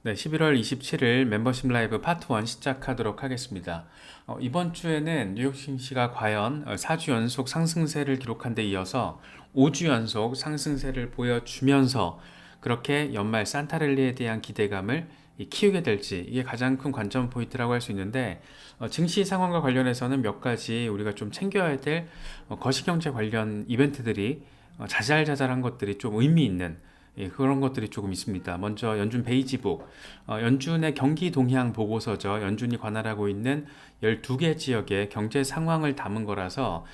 네, 11월 27일 멤버십 라이브 파트 1 시작하도록 하겠습니다. 이번 주에는 뉴욕 증시가 과연 4주 연속 상승세를 기록한 데 이어서 5주 연속 상승세를 보여주면서 그렇게 연말 산타랠리에 대한 기대감을 키우게 될지, 이게 가장 큰 관전 포인트라고 할 수 있는데, 증시 상황과 관련해서는 몇 가지 우리가 좀 챙겨야 될 거시경제 관련 이벤트들이 자잘자잘한 것들이 좀 의미 있는, 그런 것들이 조금 있습니다. 먼저 연준 베이지북, 연준의 경기 동향 보고서죠. 연준이 관할하고 있는 12개 지역의 경제 상황을 담은 거라서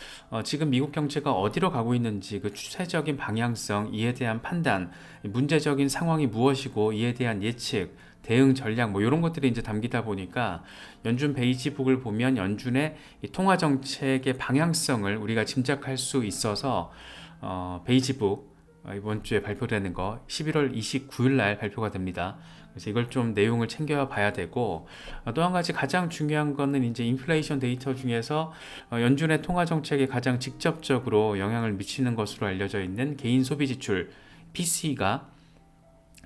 지금 미국 경제가 어디로 가고 있는지 그 추세적인 방향성, 이에 대한 판단, 문제적인 상황이 무엇이고 이에 대한 예측, 대응 전략 뭐 이런 것들이 이제 담기다 보니까 연준 베이지북을 보면 연준의 이 통화 정책의 방향성을 우리가 짐작할 수 있어서 베이지북 이번 주에 발표되는 거 11월 29일 날 발표가 됩니다. 그래서 이걸 좀 내용을 챙겨 봐야 되고, 또 한 가지 가장 중요한 거는 이제 인플레이션 데이터 중에서 연준의 통화 정책에 가장 직접적으로 영향을 미치는 것으로 알려져 있는 개인 소비 지출 PC가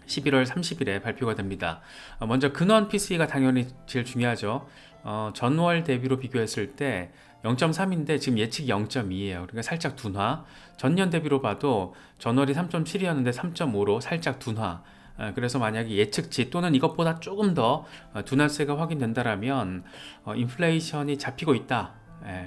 11월 30일에 발표가 됩니다. 먼저 근원 PC가 당연히 제일 중요하죠. 전월 대비로 비교했을 때 0.3인데 지금 예측이 0.2예요. 그러니까 살짝 둔화. 전년 대비로 봐도 전월이 3.7이었는데 3.5로 살짝 둔화. 그래서 만약에 예측치 또는 이것보다 조금 더 둔화세가 확인된다라면 인플레이션이 잡히고 있다.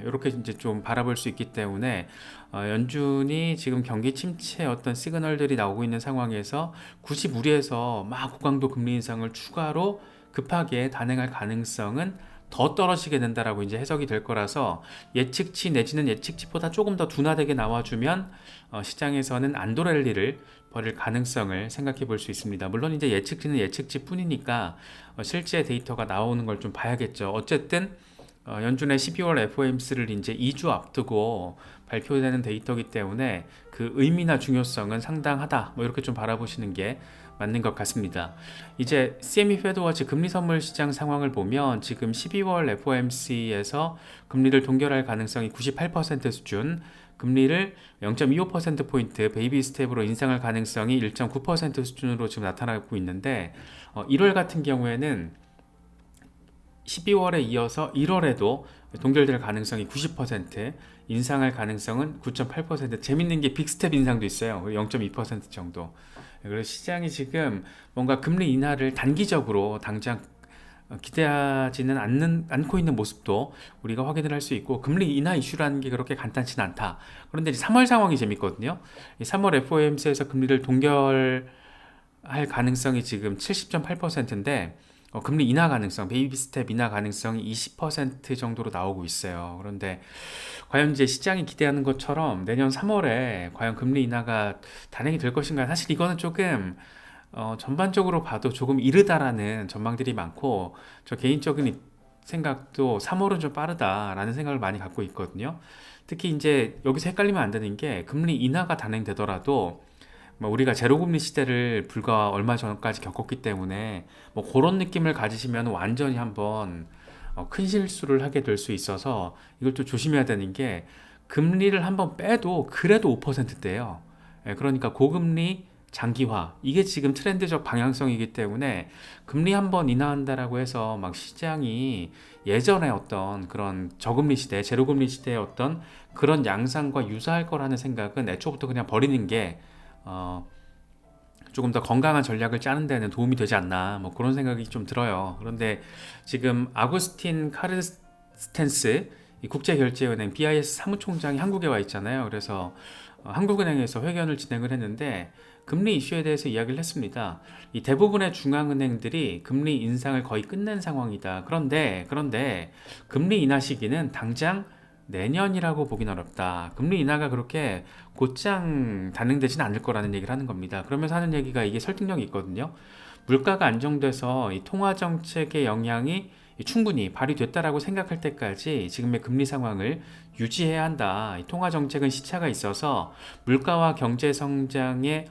이렇게 이제 좀 바라볼 수 있기 때문에 연준이 지금 경기 침체 어떤 시그널들이 나오고 있는 상황에서 굳이 무리해서 막 고강도 금리 인상을 추가로 급하게 단행할 가능성은 더 떨어지게 된다라고 이제 해석이 될 거라서, 예측치 내지는 예측치보다 조금 더 둔화되게 나와주면 시장에서는 안도랠리를 벌일 가능성을 생각해 볼 수 있습니다. 물론 이제 예측치는 예측치 뿐이니까 실제 데이터가 나오는 걸 좀 봐야겠죠. 어쨌든 연준의 12월 FOMC를 이제 2주 앞두고 발표되는 데이터이기 때문에 그 의미나 중요성은 상당하다. 뭐 이렇게 좀 바라보시는 게 맞는 것 같습니다. 이제 CME 페드워치 금리 선물 시장 상황을 보면 지금 12월 FOMC에서 금리를 동결할 가능성이 98% 수준, 금리를 0.25%포인트 베이비 스텝으로 인상할 가능성이 1.9% 수준으로 지금 나타나고 있는데, 1월 같은 경우에는 12월에 이어서 1월에도 동결될 가능성이 90%, 인상할 가능성은 9.8%, 재밌는 게 빅스텝 인상도 있어요. 0.2% 정도. 그래서 시장이 지금 뭔가 금리 인하를 단기적으로 당장 기대하지는 않고 있는 모습도 우리가 확인을 할 수 있고, 금리 인하 이슈라는 게 그렇게 간단치는 않다. 그런데 이제 3월 상황이 재밌거든요. 3월 FOMC에서 금리를 동결할 가능성이 지금 70.8%인데 금리 인하 가능성, 베이비 스텝 인하 가능성이 20% 정도로 나오고 있어요. 그런데 과연 이제 시장이 기대하는 것처럼 내년 3월에 과연 금리 인하가 단행이 될 것인가? 사실 이거는 조금 전반적으로 봐도 조금 이르다라는 전망들이 많고, 저 개인적인 생각도 3월은 좀 빠르다라는 생각을 많이 갖고 있거든요. 특히 이제 여기서 헷갈리면 안 되는 게, 금리 인하가 단행되더라도 뭐 우리가 제로금리 시대를 불과 얼마 전까지 겪었기 때문에 뭐 그런 느낌을 가지시면 완전히 한번 큰 실수를 하게 될 수 있어서, 이걸 또 조심해야 되는 게, 금리를 한번 빼도 그래도 5%대예요. 그러니까 고금리 장기화, 이게 지금 트렌드적 방향성이기 때문에 금리 한번 인하한다라고 해서 막 시장이 예전에 어떤 그런 저금리 시대, 제로금리 시대의 어떤 그런 양상과 유사할 거라는 생각은 애초부터 그냥 버리는 게 어, 조금 더 건강한 전략을 짜는 데는 도움이 되지 않나, 뭐 그런 생각이 좀 들어요. 그런데 지금 아구스틴 카르스텐스 국제결제은행 BIS 사무총장이 한국에 와 있잖아요. 그래서 한국은행에서 회견을 진행을 했는데 금리 이슈에 대해서 이야기를 했습니다. 이 대부분의 중앙은행들이 금리 인상을 거의 끝낸 상황이다. 그런데 금리 인하 시기는 당장 내년이라고 보긴 어렵다. 금리 인하가 그렇게 곧장 단행되진 않을 거라는 얘기를 하는 겁니다. 그러면서 하는 얘기가 이게 설득력이 있거든요. 물가가 안정돼서 이 통화 정책의 영향이 충분히 발휘됐다라고 생각할 때까지 지금의 금리 상황을 유지해야 한다. 이 통화 정책은 시차가 있어서 물가와 경제 성장에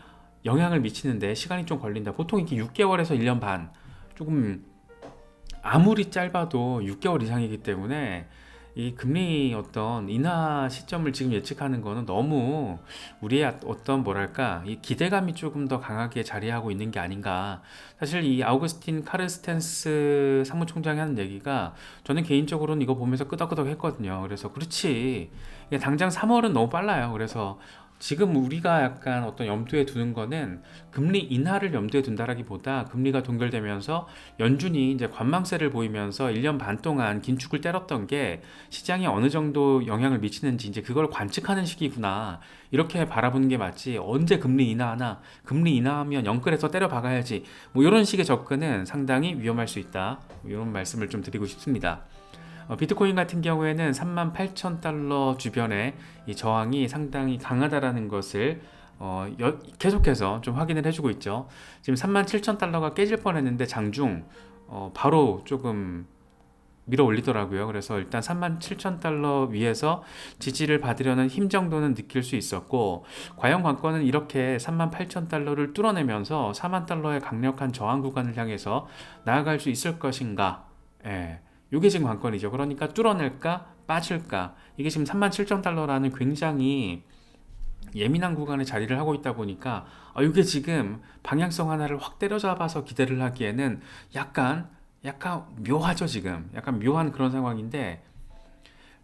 영향을 미치는데 시간이 좀 걸린다. 보통 이렇게 6개월에서 1년 반, 조금 아무리 짧아도 6개월 이상이기 때문에 이 금리 어떤 인하 시점을 지금 예측하는 거는 너무 우리의 어떤 뭐랄까 이 기대감이 조금 더 강하게 자리하고 있는 게 아닌가. 사실 이 아우구스틴 카르스텐스 사무총장이 하는 얘기가 저는 개인적으로는 이거 보면서 끄덕끄덕 했거든요. 그래서 그렇지. 이게 당장 3월은 너무 빨라요. 그래서 지금 우리가 약간 어떤 염두에 두는 거는 금리 인하를 염두에 둔다라기보다 금리가 동결되면서 연준이 이제 관망세를 보이면서 1년 반 동안 긴축을 때렸던 게 시장에 어느 정도 영향을 미치는지 이제 그걸 관측하는 시기구나. 이렇게 바라보는 게 맞지. 언제 금리 인하하나? 금리 인하하면 영끌에서 때려 박아야지. 뭐 이런 식의 접근은 상당히 위험할 수 있다. 이런 말씀을 좀 드리고 싶습니다. 비트코인 같은 경우에는 38,000달러 주변에 이 저항이 상당히 강하다라는 것을 계속해서 좀 확인을 해주고 있죠. 지금 37,000달러가 깨질 뻔했는데 장중 바로 조금 밀어 올리더라고요. 그래서 일단 37,000달러 위에서 지지를 받으려는 힘 정도는 느낄 수 있었고, 과연 관건은 이렇게 38,000달러를 뚫어내면서 4만 달러의 강력한 저항 구간을 향해서 나아갈 수 있을 것인가? 예. 이게 지금 관건이죠. 그러니까 뚫어낼까 빠질까. 이게 지금 37,000달러라는 굉장히 예민한 구간에 자리를 하고 있다 보니까 이게 지금 방향성 하나를 확 때려잡아서 기대를 하기에는 약간 묘하죠. 지금 약간 묘한 그런 상황인데,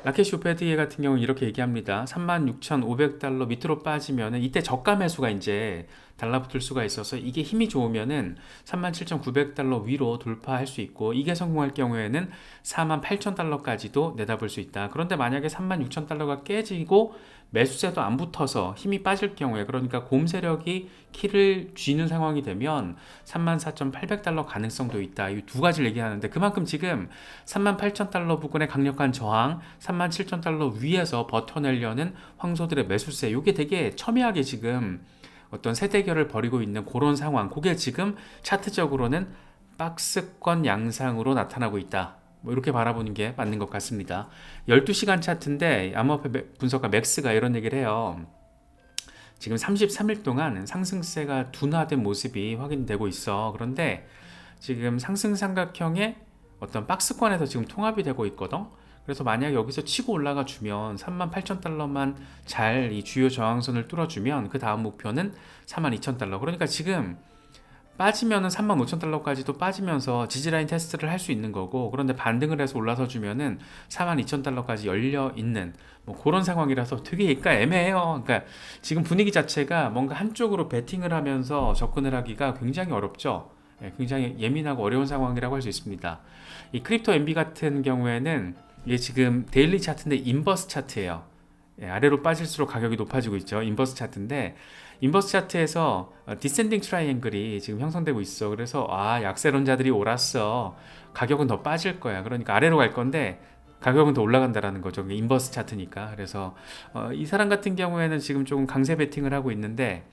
라케시 오페디에 같은 경우는 이렇게 얘기합니다. 36,500달러 밑으로 빠지면 이때 저가 매수가 이제 달라붙을 수가 있어서 이게 힘이 좋으면은 37,900달러 위로 돌파할 수 있고, 이게 성공할 경우에는 48,000달러까지도 내다볼 수 있다. 그런데 만약에 36,000달러가 깨지고 매수세도 안 붙어서 힘이 빠질 경우에, 그러니까 곰 세력이 키를 쥐는 상황이 되면 34,800달러 가능성도 있다. 이 두 가지를 얘기하는데, 그만큼 지금 38,000달러 부근의 강력한 저항, 37,000달러 위에서 버텨내려는 황소들의 매수세, 이게 되게 첨예하게 지금 어떤 세대결을 벌이고 있는 그런 상황. 그게 지금 차트적으로는 박스권 양상으로 나타나고 있다. 뭐 이렇게 바라보는 게 맞는 것 같습니다. 12시간 차트인데 암호화폐 분석가 맥스가 이런 얘기를 해요. 지금 33일 동안 상승세가 둔화된 모습이 확인되고 있어. 그런데 지금 상승 삼각형의 어떤 박스권에서 지금 통합이 되고 있거든. 그래서 만약 여기서 치고 올라가 주면 38,000달러만 잘 이 주요 저항선을 뚫어주면 그 다음 목표는 42,000달러. 그러니까 지금 빠지면은 35,000달러까지도 빠지면서 지지라인 테스트를 할 수 있는 거고, 그런데 반등을 해서 올라서 주면은 42,000달러까지 열려 있는 뭐 그런 상황이라서 되게 그러니까 애매해요. 그러니까 지금 분위기 자체가 뭔가 한쪽으로 베팅을 하면서 접근을 하기가 굉장히 어렵죠. 굉장히 예민하고 어려운 상황이라고 할 수 있습니다. 이 크립토 MB 같은 경우에는 이게 지금 데일리 차트인데 인버스 차트예요. 아래로 빠질수록 가격이 높아지고 있죠. 인버스 차트인데, 인버스 차트에서 디센딩 트라이앵글이 지금 형성되고 있어. 그래서 약세론자들이 옳았어. 가격은 더 빠질 거야. 그러니까 아래로 갈 건데 가격은 더 올라간다라는 거죠. 인버스 차트니까. 그래서 이 사람 같은 경우에는 지금 조금 강세 베팅을 하고 있는데,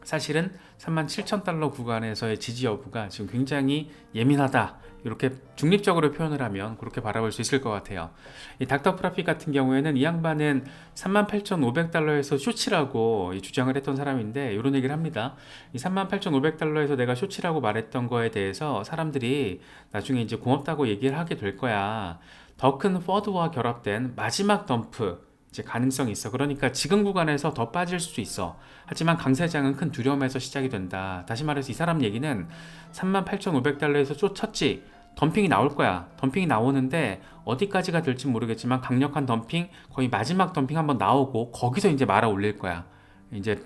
사실은 37,000달러 구간에서의 지지 여부가 지금 굉장히 예민하다. 이렇게 중립적으로 표현을 하면 그렇게 바라볼 수 있을 것 같아요. 이 닥터 프라핏 같은 경우에는 이 양반은 38,500달러에서 쇼치라고 주장을 했던 사람인데, 이런 얘기를 합니다. 이 38,500달러에서 내가 쇼치라고 말했던 거에 대해서 사람들이 나중에 이제 고맙다고 얘기를 하게 될 거야. 더 큰 퍼드와 결합된 마지막 덤프 이제 가능성이 있어. 그러니까 지금 구간에서 더 빠질 수 있어. 하지만 강세장은 큰 두려움에서 시작이 된다. 다시 말해서 이 사람 얘기는 38,500달러에서 쫓았지. 덤핑이 나올 거야. 덤핑이 나오는데 어디까지가 될지 모르겠지만 강력한 덤핑, 거의 마지막 덤핑 한번 나오고 거기서 이제 말아 올릴 거야. 이제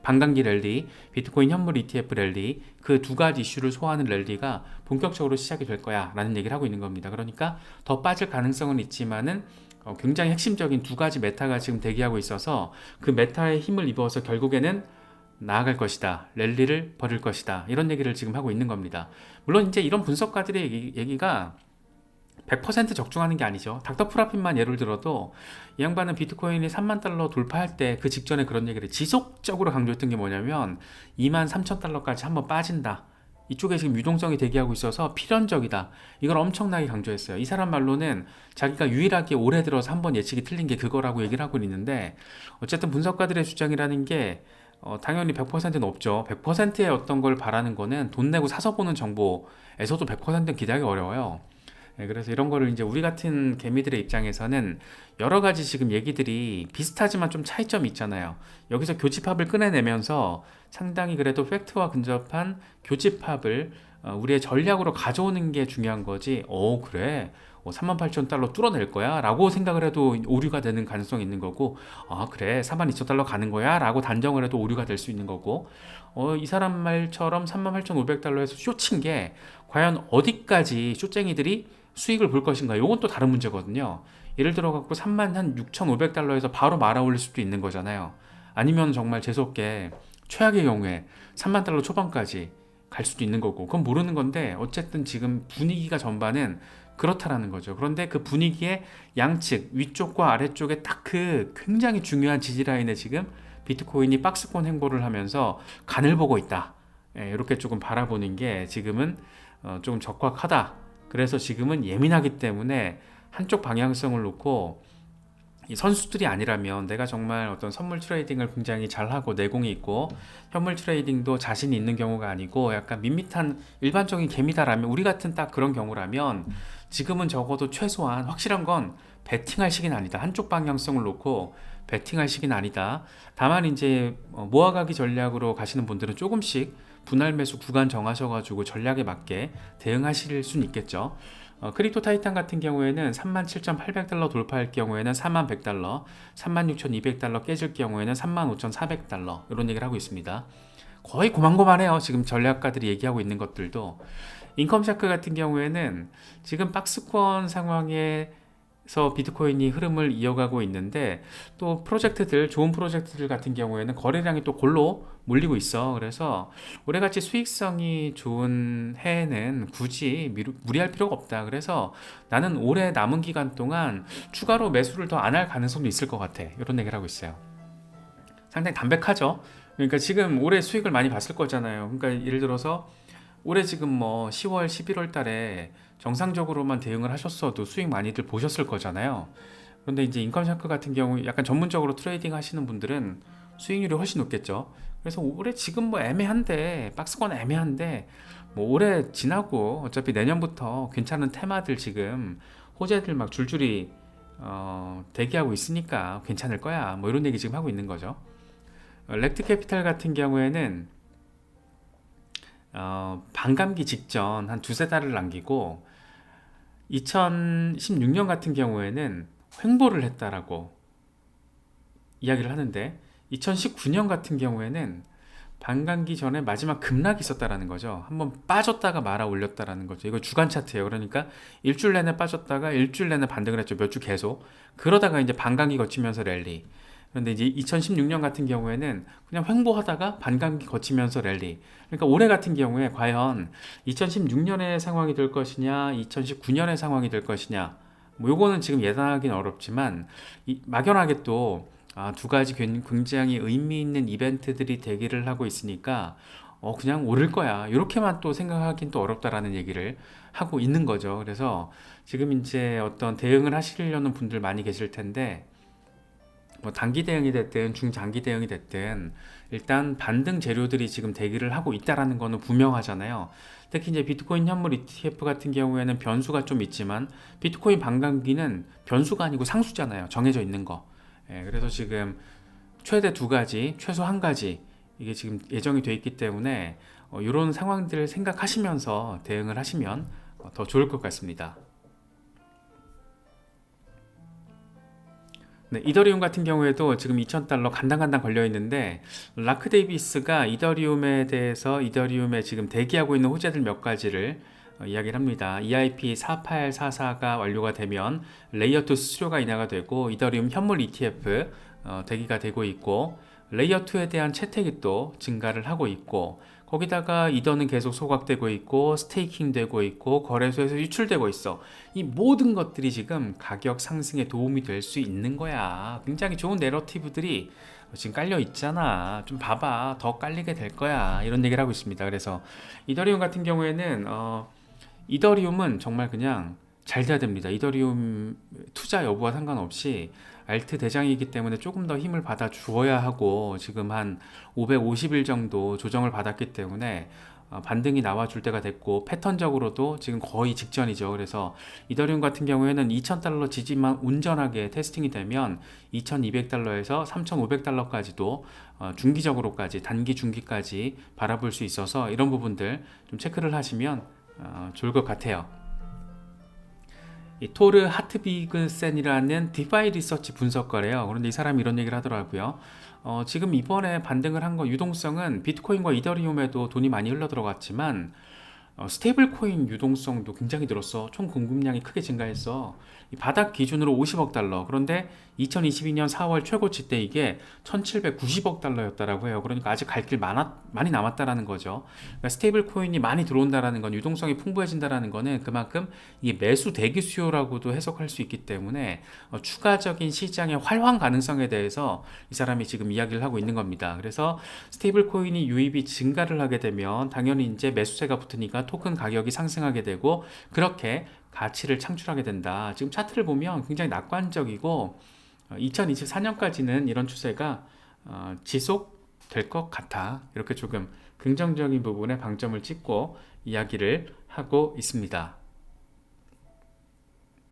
반감기 랠리, 비트코인 현물 ETF 랠리, 그 두 가지 이슈를 소화하는 랠리가 본격적으로 시작이 될 거야 라는 얘기를 하고 있는 겁니다. 그러니까 더 빠질 가능성은 있지만은 굉장히 핵심적인 두 가지 메타가 지금 대기하고 있어서 그 메타의 힘을 입어서 결국에는 나아갈 것이다. 랠리를 벌일 것이다. 이런 얘기를 지금 하고 있는 겁니다. 물론 이제 이런 분석가들의 얘기가 100% 적중하는 게 아니죠. 닥터 프라핏만 예를 들어도 이 양반은 비트코인이 3만 달러 돌파할 때 그 직전에 그런 얘기를 지속적으로 강조했던 게 뭐냐면 2만 3천 달러까지 한번 빠진다. 이쪽에 지금 유동성이 대기하고 있어서 필연적이다. 이걸 엄청나게 강조했어요. 이 사람 말로는 자기가 유일하게 올해 들어서 한번 예측이 틀린 게 그거라고 얘기를 하고 있는데, 어쨌든 분석가들의 주장이라는 게 당연히 100%는 없죠. 100%의 어떤 걸 바라는 거는 돈 내고 사서 보는 정보에서도 100%는 기대하기 어려워요. 네, 그래서 이런 거를 이제 우리 같은 개미들의 입장에서는 여러 가지 지금 얘기들이 비슷하지만 좀 차이점이 있잖아요. 여기서 교집합을 꺼내내면서 상당히 그래도 팩트와 근접한 교집합을 우리의 전략으로 가져오는 게 중요한 거지. 그래. 38,000달러 뚫어낼 거야? 라고 생각을 해도 오류가 되는 가능성이 있는 거고, 그래. 42,000달러 가는 거야? 라고 단정을 해도 오류가 될 수 있는 거고, 이 사람 말처럼 38,500달러에서 쇼친 게 과연 어디까지 쇼쟁이들이 수익을 볼 것인가? 이건 또 다른 문제거든요. 예를 들어 갖고 36,500달러에서 바로 말아 올릴 수도 있는 거잖아요. 아니면 정말 재수없게 최악의 경우에 3만 달러 초반까지 갈 수도 있는 거고, 그건 모르는 건데 어쨌든 지금 분위기가 전반은 그렇다라는 거죠. 그런데 그 분위기의 양측 위쪽과 아래쪽에 딱 그 굉장히 중요한 지지라인에 지금 비트코인이 박스권 행보를 하면서 간을 보고 있다. 이렇게 조금 바라보는 게 지금은 조금 적확하다. 그래서 지금은 예민하기 때문에 한쪽 방향성을 놓고 이 선수들이 아니라면 내가 정말 어떤 선물 트레이딩을 굉장히 잘하고 내공이 있고 현물 트레이딩도 자신이 있는 경우가 아니고 약간 밋밋한 일반적인 개미다라면, 우리 같은 딱 그런 경우라면 지금은 적어도 최소한 확실한 건 베팅할 시기는 아니다. 한쪽 방향성을 놓고 베팅할 시기는 아니다. 다만 이제 모아가기 전략으로 가시는 분들은 조금씩 분할 매수 구간 정하셔가지고 전략에 맞게 대응하실 수는 있겠죠. 크립토 타이탄 같은 경우에는 37,800달러 돌파할 경우에는 41,100달러, 36,200달러 깨질 경우에는 35,400달러 이런 얘기를 하고 있습니다. 거의 고만고만해요. 지금 전략가들이 얘기하고 있는 것들도. 인컴샤크 같은 경우에는 지금 박스권 상황에서 비트코인이 흐름을 이어가고 있는데, 또 프로젝트들, 좋은 프로젝트들 같은 경우에는 거래량이 또 골로 몰리고 있어. 그래서 올해같이 수익성이 좋은 해에는 굳이 무리할 필요가 없다. 그래서 나는 올해 남은 기간 동안 추가로 매수를 더 안 할 가능성도 있을 것 같아. 이런 얘기를 하고 있어요. 상당히 담백하죠. 그러니까 지금 올해 수익을 많이 봤을 거잖아요. 그러니까 예를 들어서 올해 지금 뭐 10월, 11월 달에 정상적으로만 대응을 하셨어도 수익 많이들 보셨을 거잖아요. 그런데 이제 인컴샤크 같은 경우 약간 전문적으로 트레이딩 하시는 분들은 수익률이 훨씬 높겠죠. 그래서 올해 지금 뭐 애매한데, 박스권 애매한데, 뭐 올해 지나고 어차피 내년부터 괜찮은 테마들 지금 호재들 막 줄줄이 대기하고 있으니까 괜찮을 거야. 뭐 이런 얘기 지금 하고 있는 거죠. 렉트 캐피탈 같은 경우에는 반감기 직전 한 두세 달을 남기고 2016년 같은 경우에는 횡보를 했다라고 이야기를 하는데, 2019년 같은 경우에는 반감기 전에 마지막 급락이 있었다라는 거죠. 한번 빠졌다가 말아 올렸다라는 거죠. 이거 주간 차트예요. 그러니까 일주일 내내 빠졌다가 일주일 내내 반등을 했죠. 몇 주 계속. 그러다가 이제 반감기 거치면서 랠리. 그런데 이제 2016년 같은 경우에는 그냥 횡보하다가 반감기 거치면서 랠리. 그러니까 올해 같은 경우에 과연 2016년의 상황이 될 것이냐, 2019년의 상황이 될 것이냐, 뭐 요거는 지금 예상하기는 어렵지만 막연하게 또 두 가지 굉장히 의미 있는 이벤트들이 대기를 하고 있으니까 그냥 오를 거야, 이렇게만 또 생각하긴 또 어렵다라는 얘기를 하고 있는 거죠. 그래서 지금 이제 어떤 대응을 하시려는 분들 많이 계실 텐데, 뭐 단기 대응이 됐든 중장기 대응이 됐든 일단 반등 재료들이 지금 대기를 하고 있다라는 거는 분명하잖아요. 특히 이제 비트코인 현물 ETF 같은 경우에는 변수가 좀 있지만 비트코인 반감기는 변수가 아니고 상수잖아요. 정해져 있는 거. 그래서 지금 최대 두 가지, 최소 한 가지 이게 지금 예정이 돼 있기 때문에 이런 상황들을 생각하시면서 대응을 하시면 더 좋을 것 같습니다. 네, 이더리움 같은 경우에도 지금 2,000달러 간당간당 걸려 있는데, 라크 데이비스가 이더리움에 대해서 이더리움에 지금 대기하고 있는 호재들 몇 가지를 이야기를 합니다. EIP 4844가 완료가 되면 레이어 2 수수료가 인하가 되고 이더리움 현물 ETF 대기가 되고 있고, 레이어 2에 대한 채택이 또 증가를 하고 있고, 거기다가 이더는 계속 소각되고 있고 스테이킹 되고 있고 거래소에서 유출되고 있어. 이 모든 것들이 지금 가격 상승에 도움이 될 수 있는 거야. 굉장히 좋은 내러티브들이 지금 깔려 있잖아. 좀 봐봐, 더 깔리게 될 거야, 이런 얘기를 하고 있습니다. 그래서 이더리움 같은 경우에는 이더리움은 정말 그냥 잘 돼야 됩니다. 이더리움 투자 여부와 상관없이 알트 대장이기 때문에 조금 더 힘을 받아 주어야 하고, 지금 한 550일 정도 조정을 받았기 때문에 반등이 나와줄 때가 됐고 패턴적으로도 지금 거의 직전이죠. 그래서 이더리움 같은 경우에는 2,000달러 지지만 온전하게 테스팅이 되면 2,200달러에서 3,500달러까지도 중기적으로까지 단기 중기까지 바라볼 수 있어서 이런 부분들 좀 체크를 하시면 좋을 것 같아요. 이 토르 하트비그센이라는 디파이 리서치 분석가래요. 그런데 이 사람이 이런 얘기를 하더라고요. 지금 이번에 반등을 한 거 유동성은 비트코인과 이더리움에도 돈이 많이 흘러 들어갔지만 스테이블 코인 유동성도 굉장히 늘었어. 총 공급량이 크게 증가했어. 이 바닥 기준으로 50억 달러. 그런데 2022년 4월 최고치 때 이게 1790억 달러였다라고 해요. 그러니까 아직 갈 길 많이 남았다라는 거죠. 그러니까 스테이블 코인이 많이 들어온다라는 건 유동성이 풍부해진다라는 거는 그만큼 이게 매수 대기 수요라고도 해석할 수 있기 때문에 추가적인 시장의 활황 가능성에 대해서 이 사람이 지금 이야기를 하고 있는 겁니다. 그래서 스테이블 코인이 유입이 증가를 하게 되면 당연히 이제 매수세가 붙으니까 토큰 가격이 상승하게 되고 그렇게 가치를 창출하게 된다. 지금 차트를 보면 굉장히 낙관적이고 2024년까지는 이런 추세가 지속될 것 같아. 이렇게 조금 긍정적인 부분에 방점을 찍고 이야기를 하고 있습니다.